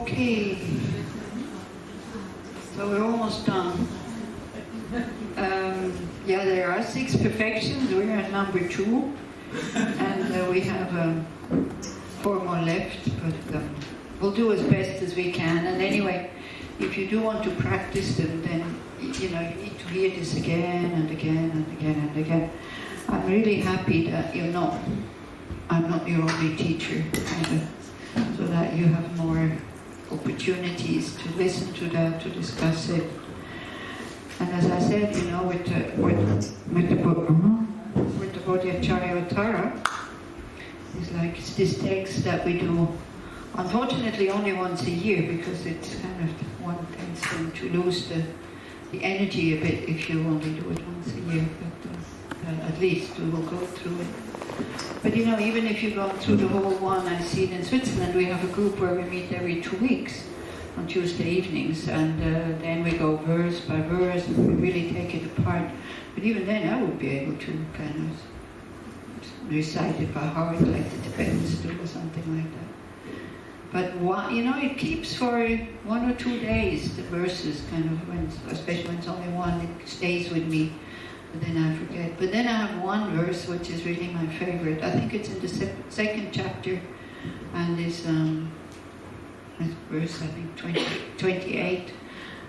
Okay, so we're almost done. Yeah, there are 6 perfections. We're at number 2, and we have 4 more left, but we'll do as best as we can. And anyway, if you do want to practice them, then you need to hear this again and again and again and again. I'm really happy that I'm not your only teacher, so that you have more opportunities to listen to that, to discuss it. And as I said, with the Bodhicharya, it's this text that we do, unfortunately, only once a year, because it's kind of one tends to lose the energy a bit if you only do it once a year. But at least we will go through it. But even if you go through the whole one, I see it in Switzerland, we have a group where we meet every 2 weeks on Tuesday evenings, and then we go verse by verse, and we really take it apart. But even then, I would be able to kind of recite it by heart, like the Tibetans do, or something like that. But it keeps for 1 or 2 days, the verses, kind of, especially when it's only one, it stays with me. But then I forget. But then I have one verse which is really my favorite. I think it's in the second chapter, and it's verse, I think, 28.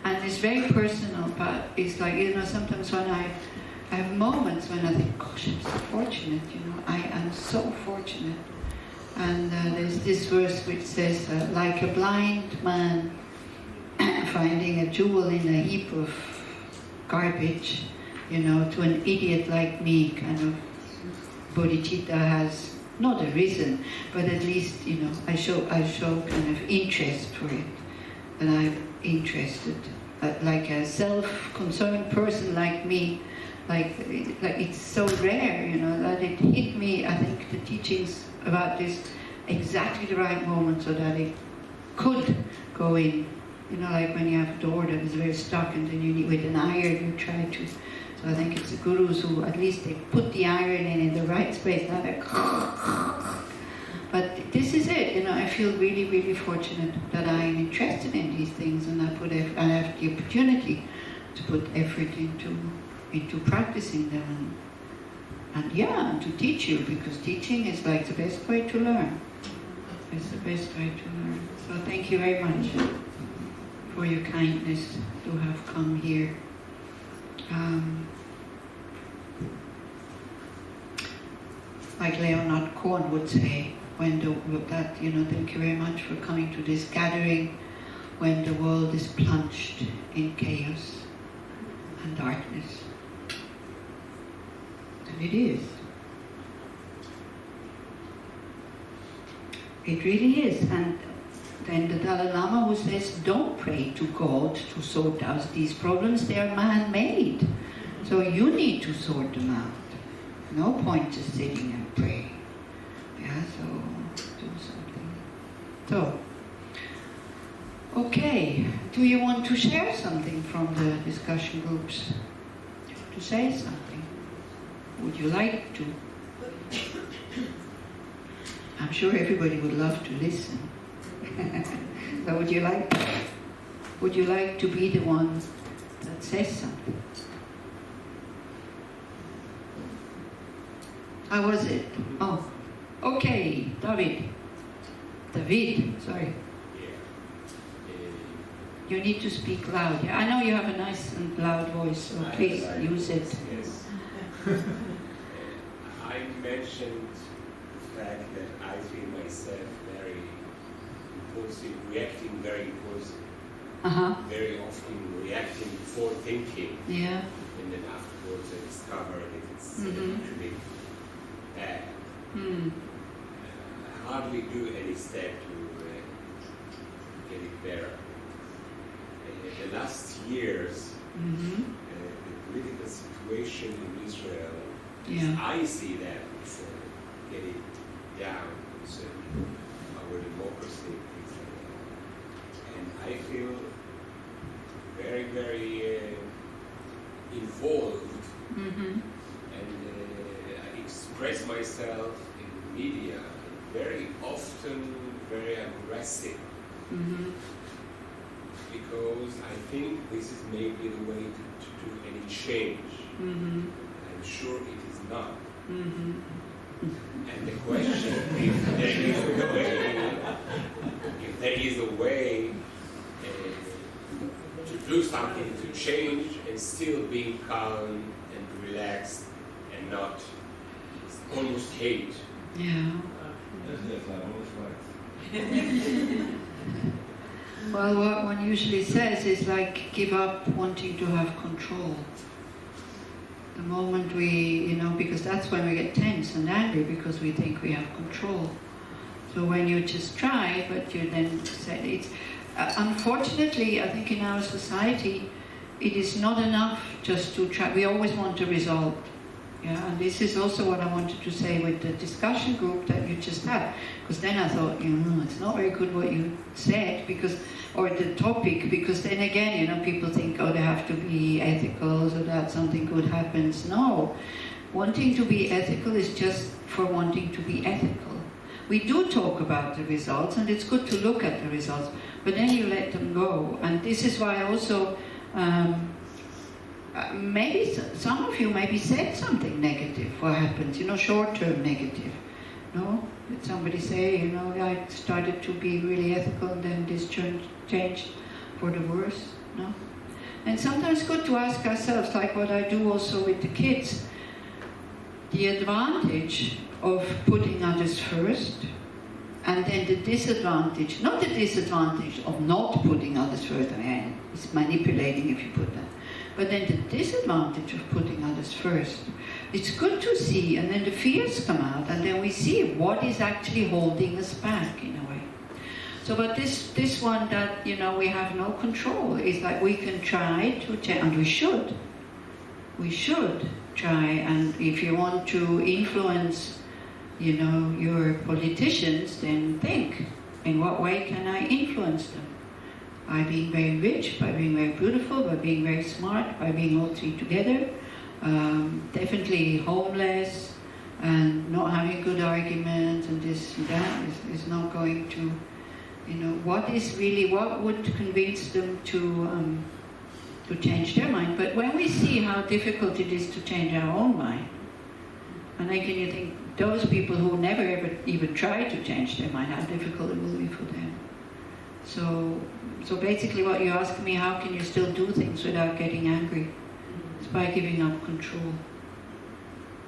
And it's very personal, but it's like, sometimes when I have moments when I think, gosh, I'm so fortunate, I am so fortunate. And there's this verse which says, like a blind man finding a jewel in a heap of garbage, to an idiot like me, kind of, bodhicitta has not arisen, but at least, I show kind of interest for it, that I'm interested. Like a self-concerned person like me, like it's so rare, that it hit me, I think, the teachings about this exactly the right moment so that it could go in. Like when you have a door that is very stuck and then you need, with an iron, you try to. So I think it's the gurus who, at least they put the iron in the right space, not like. But this is it, I feel really, really fortunate that I'm interested in these things, and I have the opportunity to put effort into practicing them, and to teach you, because teaching is like the best way to learn. It's the best way to learn. So thank you very much for your kindness to have come here. Like Leonard Cohen would say, thank you very much for coming to this gathering when the world is plunged in chaos and darkness. And it is. It really is. And then the Dalai Lama, who says, don't pray to God to sort out these problems, they are man-made. So you need to sort them out. No point just sitting and praying. So do something. So, okay. Do you want to share something from the discussion groups? To say something? Would you like to? I'm sure everybody would love to listen. So would you like to be the one that says something? How was it? Oh, okay, David, sorry. You need to speak loud. Yeah, I know you have a nice and loud voice, so please use it. Yes. I mentioned the fact that I feel myself very impulsive, reacting very impulsive. Very often reacting before thinking. Yeah. And then afterwards I discover that it's actually bad. I hardly do any step to get it better. The last years, the political situation in Israel, I see that it's getting down concerning our democracy. And I feel very, very involved, and I express myself in the media very often, very aggressive. Mm-hmm. Because I think this is maybe the way to do any change. Mm-hmm. I'm sure it is not. Mm-hmm. And the question, if there is a way to do something, to change, and still being calm and relaxed and not almost hate. Yeah. Well, what one usually says is like, give up wanting to have control. The moment we, because that's when we get tense and angry, because we think we have control. So when you just try, but you then say, it's, unfortunately, I think in our society, it is not enough just to try. We always want a result. Yeah, and this is also what I wanted to say with the discussion group that you just had, because then I thought, it's not very good what you said, or the topic, because then again, people think, oh, they have to be ethical so that something good happens. No, wanting to be ethical is just for wanting to be ethical. We do talk about the results, and it's good to look at the results, but then you let them go. And this is why also, maybe some of you maybe said something negative. What happens? Short-term negative. No? Did somebody say, I started to be really ethical and then this changed for the worse? No? And sometimes it's good to ask ourselves, like what I do also with the kids, the advantage of putting others first, and then the disadvantage, not the disadvantage of not putting others first, it's manipulating if you put that. But then the disadvantage of putting others first, it's good to see, and then the fears come out, and then we see what is actually holding us back in a way. So, but this one that, we have no control, is like we can try to change, and we should. We should try, and if you want to influence, your politicians, then think, in what way can I influence them? By being very rich, by being very beautiful, by being very smart, by being all three together. Definitely homeless and not having good arguments and this and that is not going to, what would convince them to change their mind. But when we see how difficult it is to change our own mind, and then can you think, those people who never ever even try to change their mind, how difficult it will be for them. So basically what you ask me, how can you still do things without getting angry? It's by giving up control.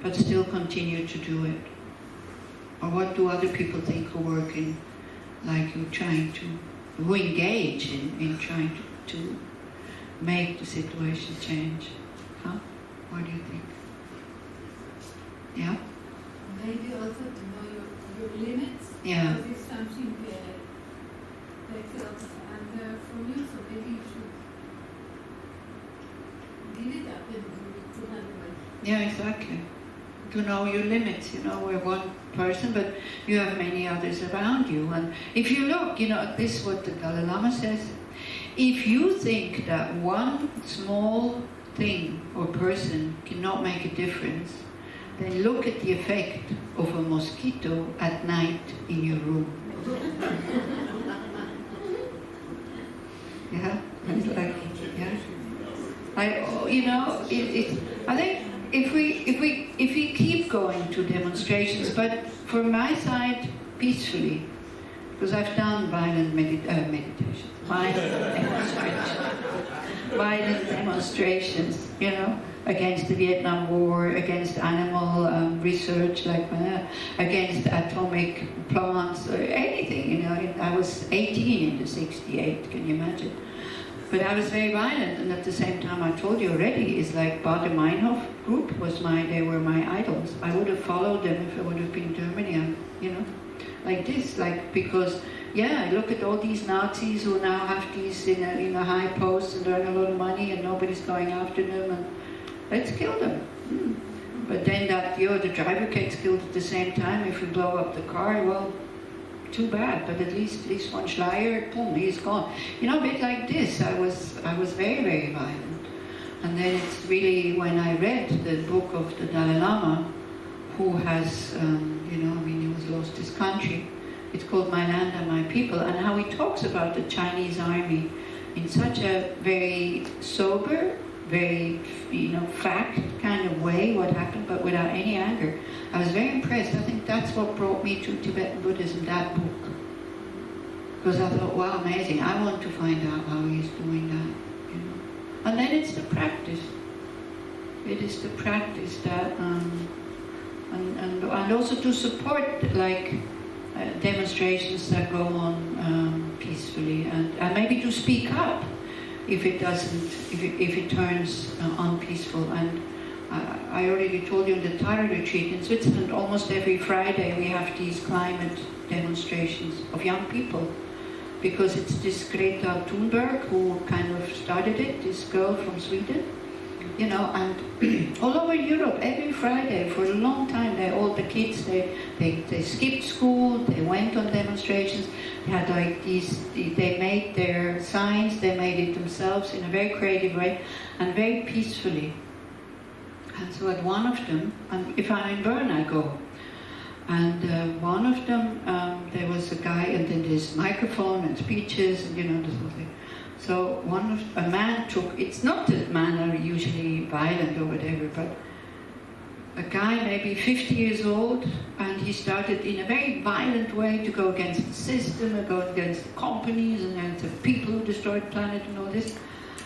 But still continue to do it. Or what do other people think who work in, like you who engage in trying to make the situation change? Huh? What do you think? Yeah? Maybe also to know your limits. Yeah. Because if something takes up from you, so maybe you should give it up and do it another way. Yeah, exactly. To know your limits, we're one person, but you have many others around you. And if you look, this is what the Dalai Lama says. If you think that one small thing or person cannot make a difference, then look at the effect of a mosquito at night in your room. Yeah, it's like, yeah. I think if we keep going to demonstrations, but from my side, peacefully, because I've done violent meditation, violent demonstrations, against the Vietnam War, against animal research, against atomic plants, or anything, I was 18 in the 68, can you imagine? But I was very violent, and at the same time, I told you already, it's like Baader-Meinhof group they were my idols. I would have followed them if I would have been in Germany, like this, because, I look at all these Nazis who now have these, high posts and earn a lot of money, and nobody's going after them, and let's kill them. But then the driver gets killed at the same time. If we blow up the car, well, too bad. But at least one Schleier, boom, he's gone. A bit like this. I was very, very violent. And then it's really when I read the book of the Dalai Lama, who has, he was lost his country, It's called My Land and My People, and how he talks about the Chinese army in such a very sober, very, fact kind of way, what happened, but without any anger. I was very impressed. I think that's what brought me to Tibetan Buddhism, that book. Because I thought, wow, amazing. I want to find out how he's doing that, And then it's the practice. It is the practice that, and also to support, like, demonstrations that go on peacefully, and maybe to speak up if it doesn't, if it turns unpeaceful. And I already told you in the Tara retreat in Switzerland, almost every Friday we have these climate demonstrations of young people, because it's this Greta Thunberg who kind of started it, this girl from Sweden, and all over Europe, every Friday for a long time, all the kids, they skipped school, they went on demonstrations, they had like they made their signs, they made it themselves in a very creative way and very peacefully. And so at one of them, and if I'm in Bern, I go. And one of them, there was a guy, and then there's microphone and speeches, and this whole thing. So a man took, it's not that men are usually violent or whatever, but a guy maybe 50 years old, and he started in a very violent way to go against the system, and go against the companies, and against the people who destroyed the planet and all this.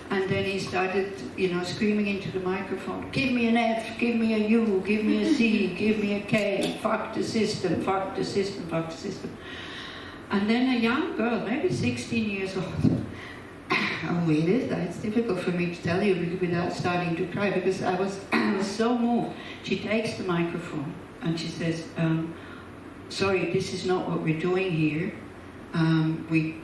And then he started, screaming into the microphone, give me an F, give me a U, give me a C, give me a K, fuck the system, fuck the system, fuck the system. And then a young girl, maybe 16 years old, it's difficult for me to tell you without starting to cry, because I was so moved. She takes the microphone and she says, sorry, this is not what we're doing here. We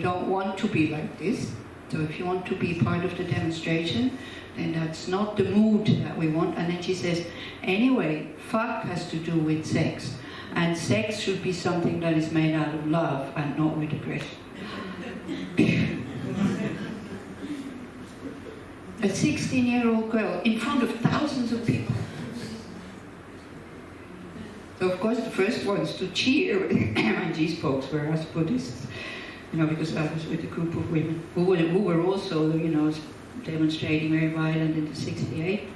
don't want to be like this. So if you want to be part of the demonstration, then that's not the mood that we want. And then she says, anyway, fuck has to do with sex. And sex should be something that is made out of love and not with aggression. A 16-year-old girl in front of thousands of people. So of course the first ones to cheer when she spoke were us Buddhists. Because I was with a group of women who were also, demonstrating very violent in the 68.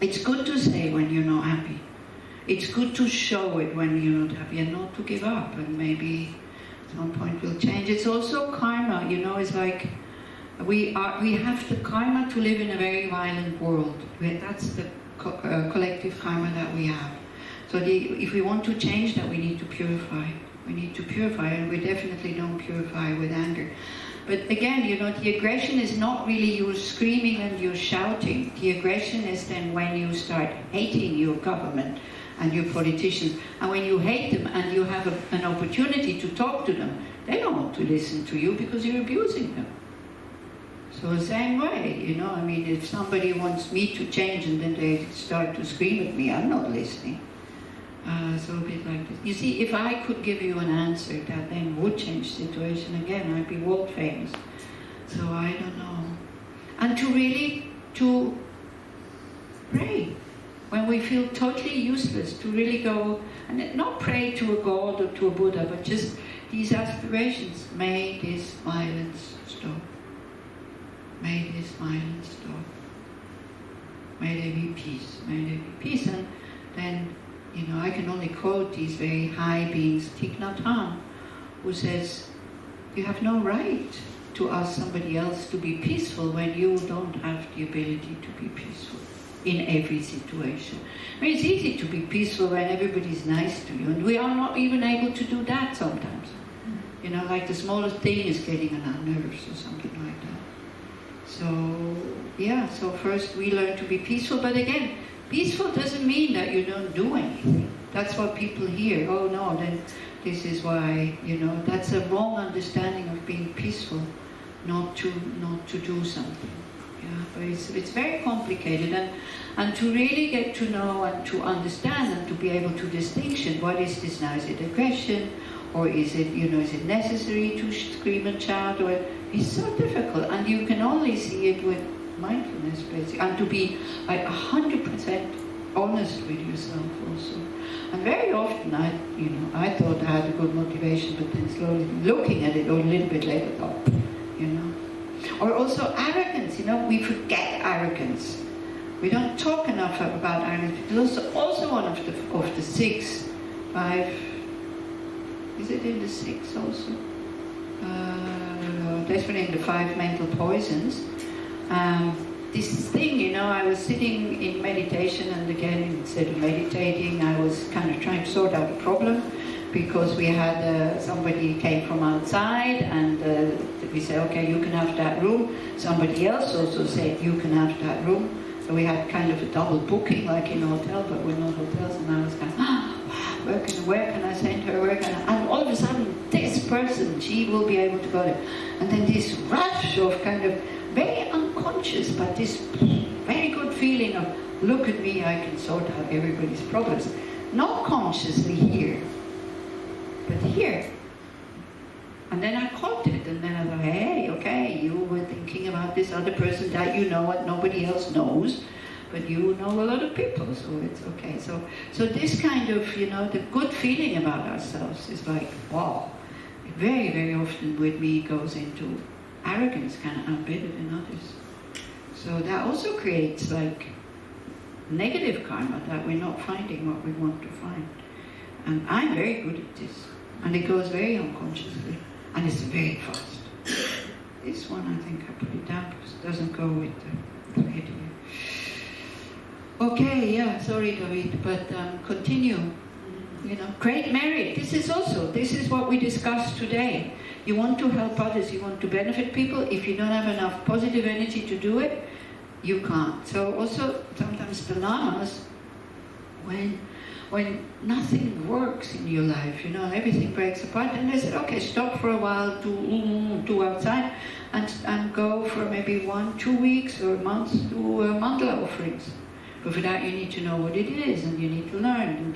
It's good to say when you're not happy. It's good to show it when you're not happy and not to give up, and maybe at some point we'll change. It's also karma, it's like we have the karma to live in a very violent world. That's the collective karma that we have. So if we want to change that, we need to purify. We need to purify, and we definitely don't purify with anger. But again, the aggression is not really you screaming and you shouting. The aggression is then when you start hating your government and your politicians. And when you hate them and you have an opportunity to talk to them, they don't want to listen to you because you're abusing them. So the same way, if somebody wants me to change and then they start to scream at me, I'm not listening. So a bit like this. You see, if I could give you an answer that then would change the situation again, I'd be world famous. So I don't know. And to pray. When we feel totally useless, to really go, and not pray to a God or to a Buddha, but just these aspirations. May this violence stop. May this violence stop. May there be peace. May there be peace. And then, I can only quote these very high beings, Thich Nhat Hanh, who says, you have no right to ask somebody else to be peaceful when you don't have the ability to be peaceful in every situation. It's easy to be peaceful when everybody's nice to you, and we are not even able to do that sometimes. Like the smallest thing is getting on our nerves or something like that. So first we learn to be peaceful, but again, peaceful doesn't mean that you don't do anything. That's what people hear. Oh no, then this is why, that's a wrong understanding of being peaceful, not to do something. But it's very complicated, and to really get to know and to understand and to be able to distinction, what is this now? Is it aggression, or is it, is it necessary to scream and shout? Or it's so difficult, and you can only see it with mindfulness, basically, and to be like 100% honest with yourself also. And very often I thought I had a good motivation, but then slowly looking at it or a little bit later, Or also arrogance, we forget arrogance. We don't talk enough about arrogance. It's also one of the 6, 5, is it in the 6 also? Definitely in the 5 mental poisons. This thing, I was sitting in meditation, and again, instead of meditating, I was kind of trying to sort out a problem, because we had somebody came from outside, and we said, okay, you can have that room. Somebody else also said, you can have that room. So we had kind of a double booking, like in a hotel, but we're not hotels, and I was kind of, where can I send her, and all of a sudden, this person, she will be able to go there. And then this rush of kind of very unconscious, but this very good feeling of, look at me, I can sort out everybody's problems. Not consciously here, but here. And then I caught it, and then I thought, hey, okay, you were thinking about this other person that you know what nobody else knows, but you know a lot of people, so it's okay. So this kind of, the good feeling about ourselves is like, wow. Very, very often with me goes into arrogance, kind of I'm better than others. So that also creates like negative karma, that we're not finding what we want to find. And I'm very good at this. And it goes very unconsciously. And it's very fast. This one, I think I put it down because it doesn't go with the idea. Okay, yeah, sorry David, but continue. Great merit. This is what we discussed today. You want to help others, you want to benefit people. If you don't have enough positive energy to do it, you can't. So also, sometimes the lamas, when nothing works in your life, everything breaks apart, and they said, okay, stop for a while, do outside, and go for maybe 1-2 weeks or a month to mandala offerings. But for that you need to know what it is, and you need to learn,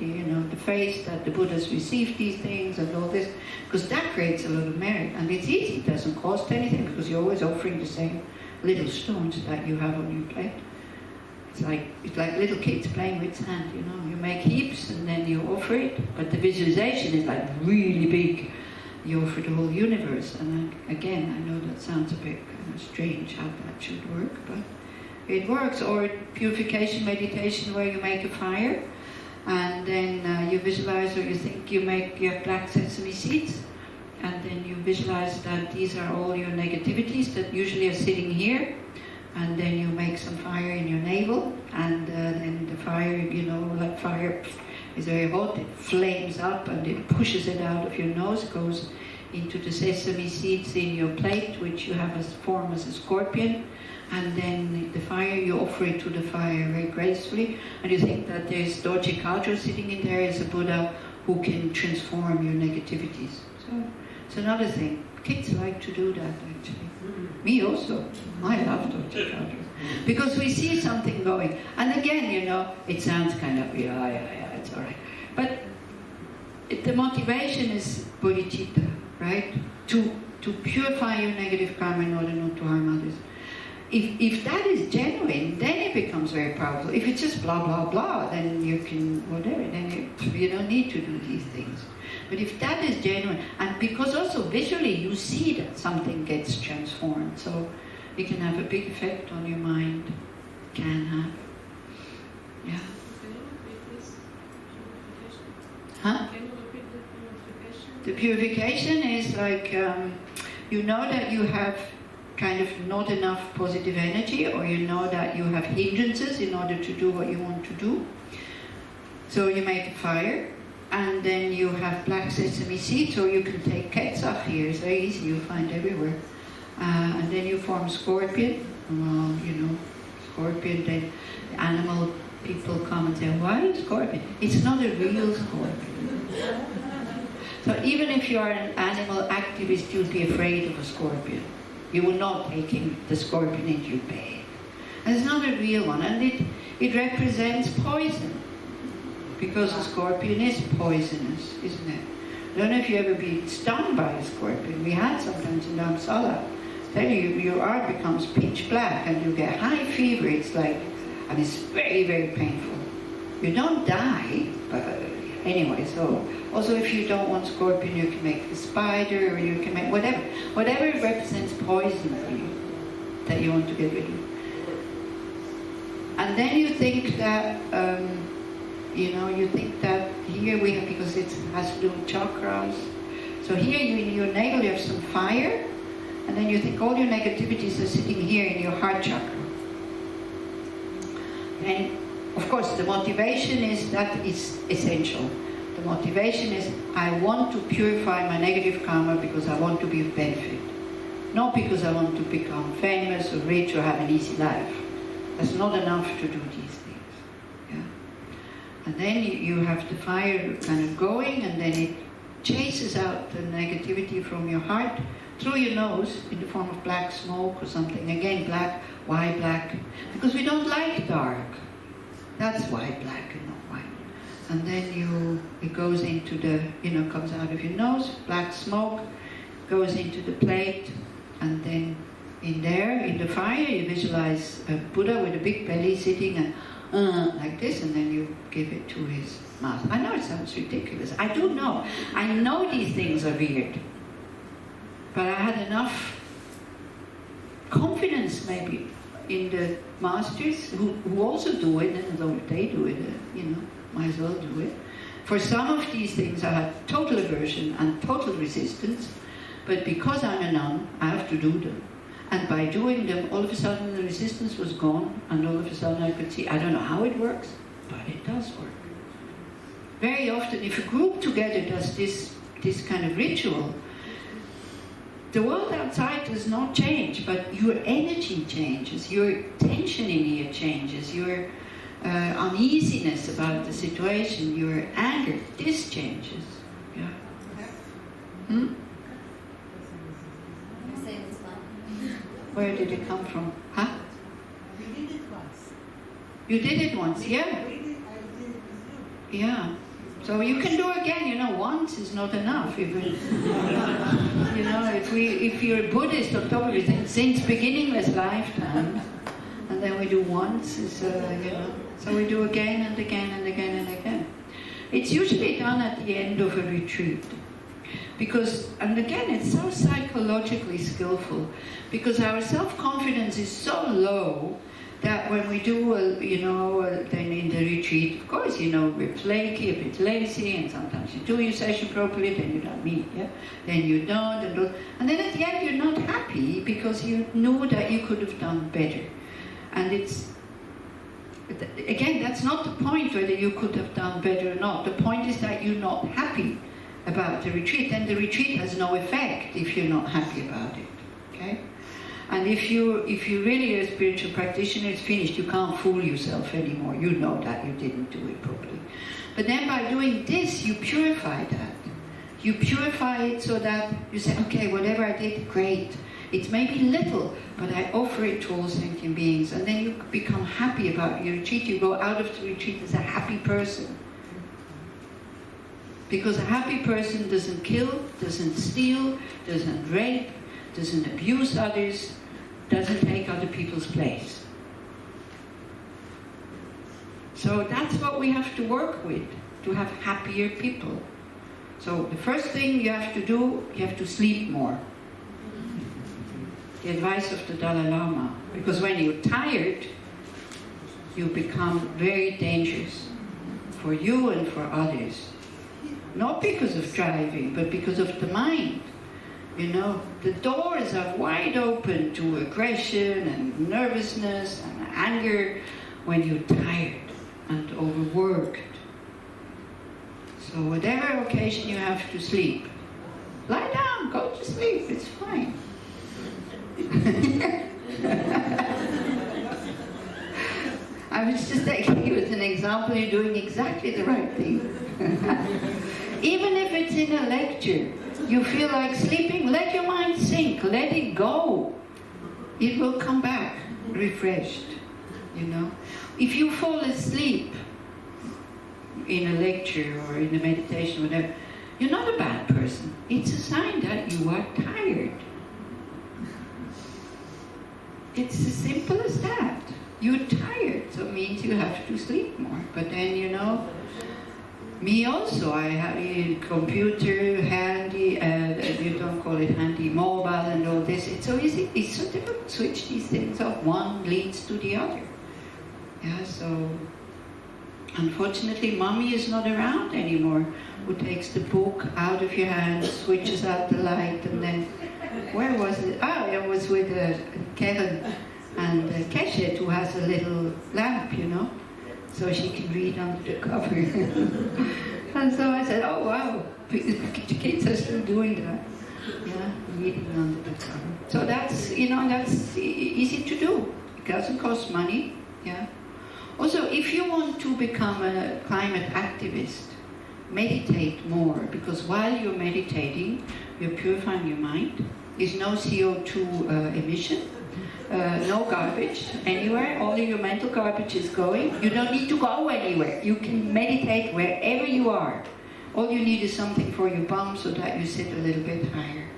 the phase that the Buddhas received these things and all this, because that creates a lot of merit. And it's easy, it doesn't cost anything, because you're always offering the same little stones that you have on your plate. It's like little kids playing with sand, you make heaps and then you offer it, but the visualization is like really big. You offer the whole universe, and again, I know that sounds a bit kind of strange how that should work, but it works. Or purification meditation, where you make a fire, and then you visualize, or you think you have black sesame seeds, and then you visualize that these are all your negativities that usually are sitting here, and then you make some fire in your navel, and then the fire, like fire is very hot, it flames up and it pushes it out of your nose, goes into the sesame seeds in your plate, which you have as form as a scorpion. And then the fire, you offer it to the fire very gracefully, and you think that there's Doji Kagyo sitting in there as a Buddha who can transform your negativities. So it's another thing. Kids like to do that, actually. Me also. I love Doji Kagyo. Because we see something going. And again, it sounds kind of, yeah, it's all right. But the motivation is bodhicitta, right? To purify your negative karma in order not to harm others. If that is genuine, then it becomes very powerful. If it's just blah, blah, blah, then you can, whatever, then you don't need to do these things. But if that is genuine, and because also visually you see that something gets transformed, so it can have a big effect on your mind, can have. Yeah. Can you repeat this purification? Huh? Can you repeat the purification? The purification is like, you know that you have kind of not enough positive energy, or you know that you have hindrances in order to do what you want to do. So you make a fire, and then you have black sesame seeds, or you can take quetzal here, it's very easy, you find everywhere. And then you form scorpion, scorpion, then the animal people come and say, why scorpion? It's not a real scorpion. So even if you are an animal activist, you'll be afraid of a scorpion. You will not take the scorpion into your bed. And it's not a real one, and it represents poison. Because a scorpion is poisonous, isn't it? I don't know if you ever been stung by a scorpion. We had sometimes in Dharamsala. Then your eye becomes pitch black and you get high fever. It's like, and it's very, very painful. You don't die, but anyway, so also if you don't want scorpion, you can make a spider, or you can make whatever represents poison for you, that you want to get rid of. And then you think that, you think that here we have, because it has to do with chakras, so here in your navel you have some fire, and then you think all your negativities are sitting here in your heart chakra. And of course the motivation is that is essential. The motivation is, I want to purify my negative karma because I want to be of benefit. Not because I want to become famous or rich or have an easy life. That's not enough to do these things. Yeah? And then you have the fire kind of going, and then it chases out the negativity from your heart through your nose in the form of black smoke or something. Again, black. Why black? Because we don't like dark. That's why black and not white. And then it goes into the, comes out of your nose, black smoke, goes into the plate, and then in there, in the fire, you visualize a Buddha with a big belly sitting and like this, and then you give it to his mouth. I know it sounds ridiculous. I do know. I know these things are weird. But I had enough confidence, maybe, in the masters who also do it, and though they do it, might as well do it. For some of these things I had total aversion and total resistance, but because I'm a nun, I have to do them. And by doing them, all of a sudden the resistance was gone, and all of a sudden I could see, I don't know how it works, but it does work. Very often, if a group together does this kind of ritual, the world outside does not change, but your energy changes, your tension in here changes, your uneasiness about the situation, your anger, this changes. Yeah. Hmm? Where did it come from? Huh? We did it once. You did it once, yeah? I did it with you. Yeah. So you can do again, once is not enough. If you're a Buddhist on top of it, since beginningless lifetime, and then we do once, so we do again and again and again and again. It's usually done at the end of a retreat. Because, and again, it's so psychologically skillful, because our self-confidence is so low that when we do, then in the retreat, of course, we're flaky, a bit lazy, and sometimes you do your session properly, then you don't meet, yeah? Then you don't, and then at the end you're not happy because you knew that you could have done better. And again, that's not the point whether you could have done better or not. The point is that you're not happy about the retreat, and the retreat has no effect if you're not happy about it, okay? And if you really are a spiritual practitioner, it's finished. You can't fool yourself anymore. You know that you didn't do it properly. But then by doing this, you purify that. You purify it so that you say, okay, whatever I did, great. It's maybe little, but I offer it to all sentient beings. And then you become happy about your retreat. You go out of the retreat as a happy person. Because a happy person doesn't kill, doesn't steal, doesn't rape, doesn't abuse others, doesn't take other people's place. So that's what we have to work with, to have happier people. So the first thing you have to do, you have to sleep more. The advice of the Dalai Lama. Because when you're tired, you become very dangerous for you and for others. Not because of driving, but because of the mind. The doors are wide open to aggression and nervousness and anger when you're tired and overworked. So whatever occasion you have to sleep, lie down, go to sleep, it's fine. I was just taking you as an example, you're doing exactly the right thing. Even if it's in a lecture, you feel like sleeping, let your mind sink, let it go. It will come back refreshed, If you fall asleep in a lecture or in a meditation, whatever, you're not a bad person. It's a sign that you are tired. It's as simple as that. you're tired, so it means you have to sleep more. But then, you know, me also, I have a computer handy, you don't call it handy, mobile and all this. It's so easy, it's so difficult to switch these things off. One leads to the other. Yeah, so unfortunately, mommy is not around anymore, who takes the book out of your hand, switches out the light, and then, where was it? Ah, it was with Karen and Keshet, who has a little lamp, you know, so she can read under the cover. And so I said, oh wow, the kids are still doing that. Yeah, reading under the cover. So that's, you know, that's easy to do. It doesn't cost money, yeah. Also, if you want to become a climate activist, meditate more, because while you're meditating, you're purifying your mind. There's no CO2 emission, no garbage anywhere. All your mental garbage is going. You don't need to go anywhere. You can meditate wherever you are. All you need is something for your bum so that you sit a little bit higher.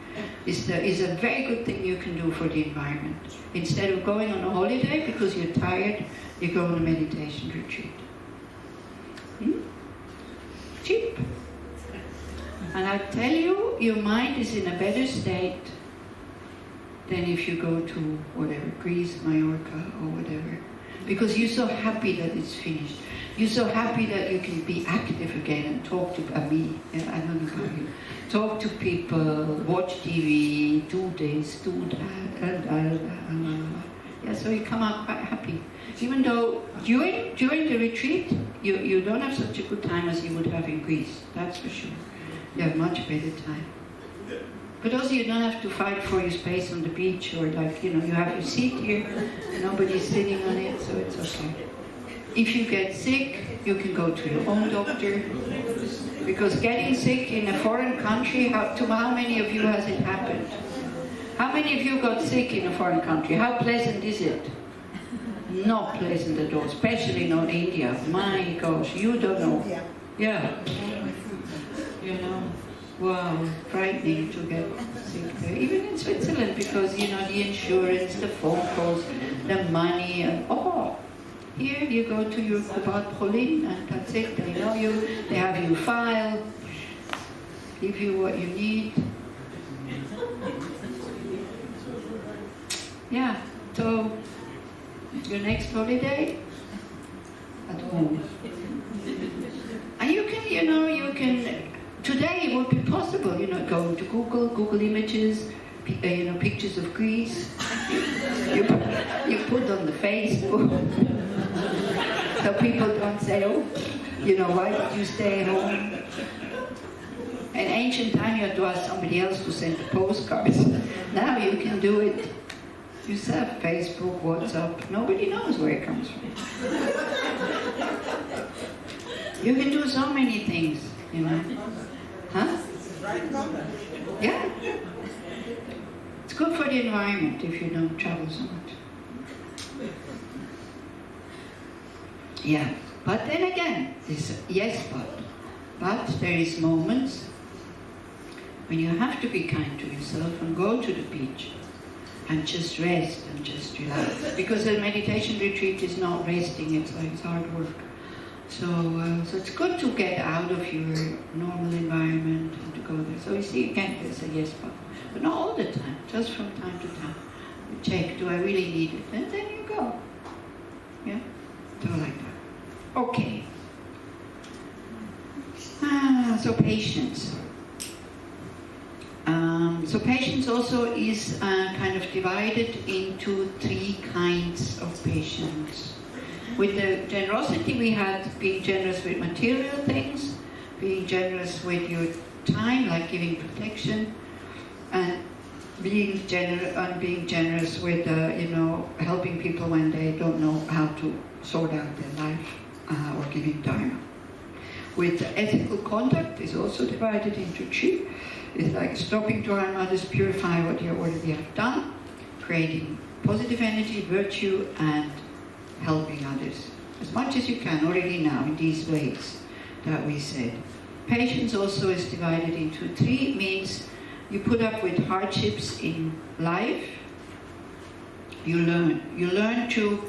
It's a very good thing you can do for the environment. Instead of going on a holiday because you're tired, you go on a meditation retreat. Cheap. And I tell you, your mind is in a better state than if you go to whatever, Greece, Mallorca, or whatever. Because you're so happy that it's finished. You're so happy that you can be active again and talk to me. I don't know about you. Talk to people, watch TV, do this, do that, yeah, so you come out quite happy. Even though during the retreat, you don't have such a good time as you would have in Greece, that's for sure. You have much better time. But also you don't have to fight for your space on the beach, or like, you know, you have your seat here, nobody's sitting on it, so it's okay. If you get sick, you can go to your own doctor. Because getting sick in a foreign country, to how many of you has it happened? How many of you got sick in a foreign country? How pleasant is it? Not pleasant at all, especially not India. My gosh, you don't know. Yeah. You know, wow, frightening to get sick there. Even in Switzerland, because, you know, the insurance, the phone calls, the money, and here you go to your Kubat-Prolin, and that's it. They know you, they have your file, give you what you need. Yeah, so your next holiday at home. And you can, you know, today it would be possible, you know, go to Google Images, you know, pictures of Greece. You put on the Facebook. So people don't say, oh, you know, why did you stay home? In ancient time, you had to ask somebody else to send the postcards. Now you can do it yourself. Facebook, WhatsApp, nobody knows where it comes from. You can do so many things, you know. Huh? Yeah. It's good for the environment if you don't travel so much. Yeah, but then again, but there is moments when you have to be kind to yourself and go to the beach and just rest and just relax. Because a meditation retreat is not resting, it's hard work. So it's good to get out of your normal environment and to go there. So you see, again, there's a yes but not all the time, just from time to time. You check, do I really need it? And then you go. Yeah, so like that. Okay. So patience. So patience also is kind of divided into 3 kinds of patience. With the generosity we had, being generous with material things, being generous with your time, like giving protection, and being generous with, you know, helping people when they don't know how to sort out their life, or giving dharma. With ethical conduct is also divided into 3. It's like stopping to harm others, purify what you already have done, creating positive energy, virtue, and helping others as much as you can already now in these ways that we said. Patience also is divided into 3, means you put up with hardships in life. You learn to